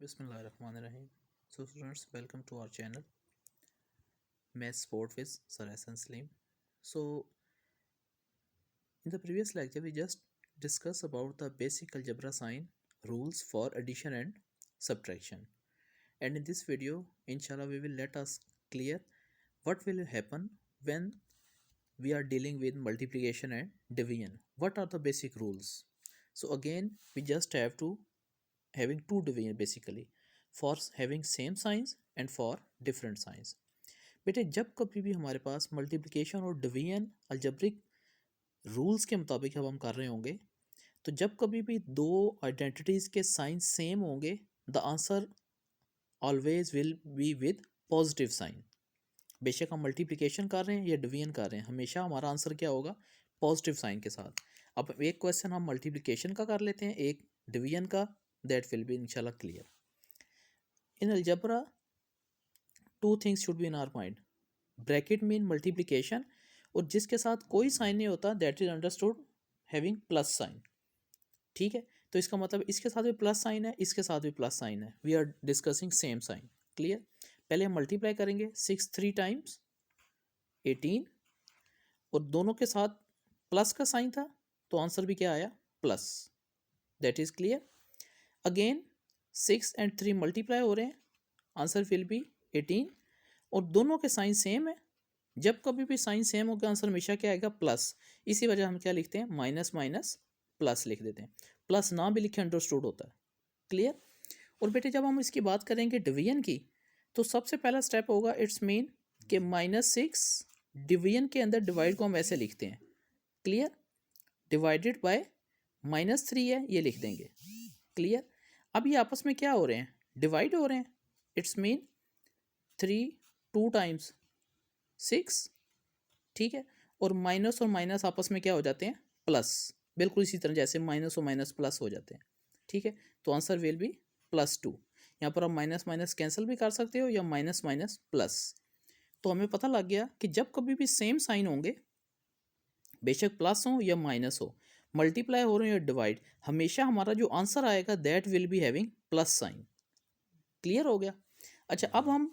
Bismillahirrahmanirrahim. So students, welcome to our channel Math Sport with Sir Hassan Salim. So in the previous lecture we just discussed about the basic algebra sign rules for addition and subtraction. And in this video, inshallah, we will let us clear what will happen when we are dealing with multiplication and division. What are the basic rules? So again, we just have to having two division basically for having same signs and for different signs. बेटे जब कभी भी हमारे पास multiplication और division algebraic rules के मुताबिक अब हम कर रहे होंगे तो जब कभी भी दो आइडेंटिटीज़ के साइन सेम होंगे the answer always will be with positive sign. बेशक हम मल्टीप्लिकेशन कर रहे हैं या डिवीजन कर रहे हैं, हमेशा हमारा आंसर क्या होगा? पॉजिटिव साइन के साथ. अब एक क्वेश्चन हम मल्टीप्लिकेशन का कर लेते हैं, एक डिवीजन का. दैट विल बी इंशाल्लाह clear. In algebra two things should be in our mind. Bracket mean multiplication और जिसके साथ कोई साइन नहीं होता that is understood having plus sign. ठीक है, तो इसका मतलब इसके साथ भी प्लस साइन है, इसके साथ भी प्लस साइन है. We are discussing same sign. Clear. पहले हम मल्टीप्लाई करेंगे 6 3 टाइम्स 18 और दोनों के साथ प्लस का साइन था तो आंसर भी क्या आया? Plus. That is clear. Again 6 and 3 multiply हो रहे हैं, आंसर विल बी 18 और दोनों के साइन सेम है. जब कभी भी साइन सेम होगा आंसर हमेशा क्या आएगा? प्लस. इसी वजह हम क्या लिखते हैं? माइनस माइनस प्लस लिख देते हैं. प्लस ना भी लिखे अंडरस्टूड होता है. क्लियर. और बेटे जब हम इसकी बात करेंगे डिवीजन की तो सबसे पहला स्टेप होगा इट्स मीन कि -6 डिवीजन के अंदर डिवाइड को हम ऐसे लिखते हैं. क्लियर. डिवाइडेड बाय -3 है, ये लिख देंगे. क्लियर. अब ये आपस में क्या हो रहे हैं? डिवाइड हो रहे हैं. It's mean 3 2 times 6. ठीक है. और माइनस और माइनस आपस में क्या हो जाते हैं? प्लस. बिल्कुल इसी तरह जैसे माइनस और माइनस प्लस हो जाते हैं. ठीक है, तो आंसर विल बी +2. यहाँ पर आप माइनस माइनस कैंसिल भी कर सकते हो या माइनस माइनस प्लस. तो हमें पता लग गया कि जब कभी भी सेम साइन होंगे, बेशक प्लस हो या माइनस हो, मल्टीप्लाई हो रहे हैं या डिवाइड, हमेशा हमारा जो आंसर आएगा that will be having plus sign. Clear हो गया. अच्छा, अब हम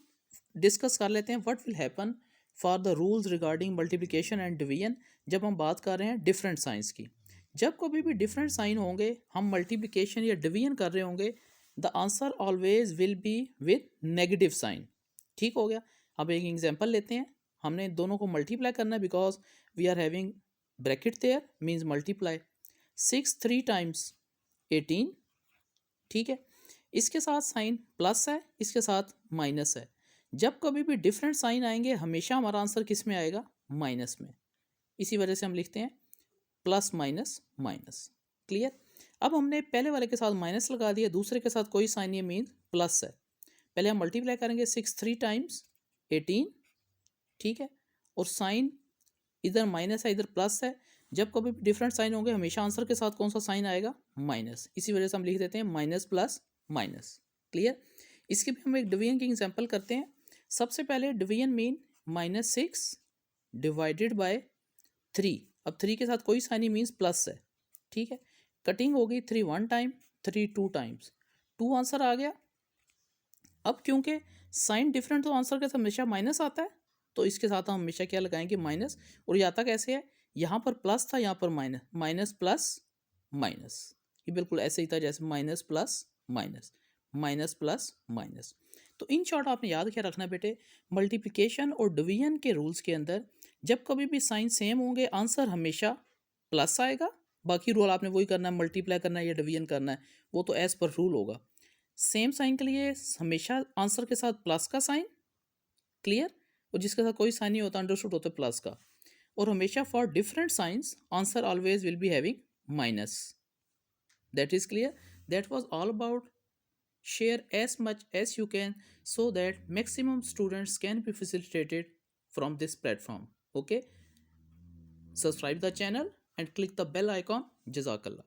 डिस्कस कर लेते हैं what will happen for the rules regarding multiplication and division जब हम बात कर रहे हैं डिफरेंट साइंस की. जब कभी भी डिफरेंट साइन होंगे, हम मल्टीप्लिकेशन या डिवीजन कर रहे होंगे, the answer always will be with negative sign. ठीक हो गया. अब एक एग्जांपल लेते हैं. हमने दोनों को मल्टीप्लाई करना है because we are having bracket there means multiply. 6 3 times 18. ठीक है, इसके साथ साइन प्लस है, इसके साथ माइनस है. जब कभी भी डिफरेंट साइन आएंगे हमेशा हमारा आंसर किस में आएगा? माइनस में. इसी वजह से हम लिखते हैं प्लस माइनस माइनस. क्लियर. अब हमने पहले वाले के साथ माइनस लगा दिया, दूसरे के साथ कोई साइन नहीं मीन प्लस है. पहले हम मल्टीप्लाई करेंगे 6 3 टाइम्स 18. ठीक है, और साइन इधर माइनस है इधर प्लस है. जब कभी डिफरेंट साइन होंगे हमेशा आंसर के साथ कौन सा साइन आएगा? माइनस. इसी वजह से हम लिख देते हैं माइनस प्लस माइनस. क्लियर. इसके भी हम एक डिवीजन की एग्जांपल करते हैं. सबसे पहले डिवीजन मीन -6 डिवाइडेड बाय 3. अब 3 के साथ कोई साइन नहीं मीन्स प्लस है. ठीक है, कटिंग हो गई. 3 1 टाइम 3 2 टाइम्स 2 आंसर आ गया. अब क्योंकि साइन डिफरेंट तो आंसर के साथ हमेशा माइनस आता है तो इसके साथ हम हमेशा क्या लगाएंगे? माइनस. और ये आता कैसे है? यहाँ पर प्लस था, यहाँ पर माइनस. माइनस प्लस माइनस, ये बिल्कुल ऐसे ही था जैसे minus plus minus, minus plus minus. तो इन शॉर्ट आपने याद क्या रखना बेटे, मल्टीप्लिकेशन और डिवीजन के रूल्स के अंदर जब कभी भी साइन सेम होंगे आंसर हमेशा प्लस आएगा. बाकी रूल आपने वही करना है, मल्टीप्लाई करना है या डिवीजन करना है, वो तो एज पर रूल होगा. सेम साइन के लिए हमेशा आंसर के साथ प्लस का साइन. क्लियर. और जिसके साथ कोई साइन नहीं होता अंडरस्टूड होता है प्लस का. और हमेशा for different science answer always will be having minus. That is clear. That was all about. Share as much as you can so that maximum students can be facilitated from this platform. Okay, subscribe the channel and click the bell icon. Jazakallah.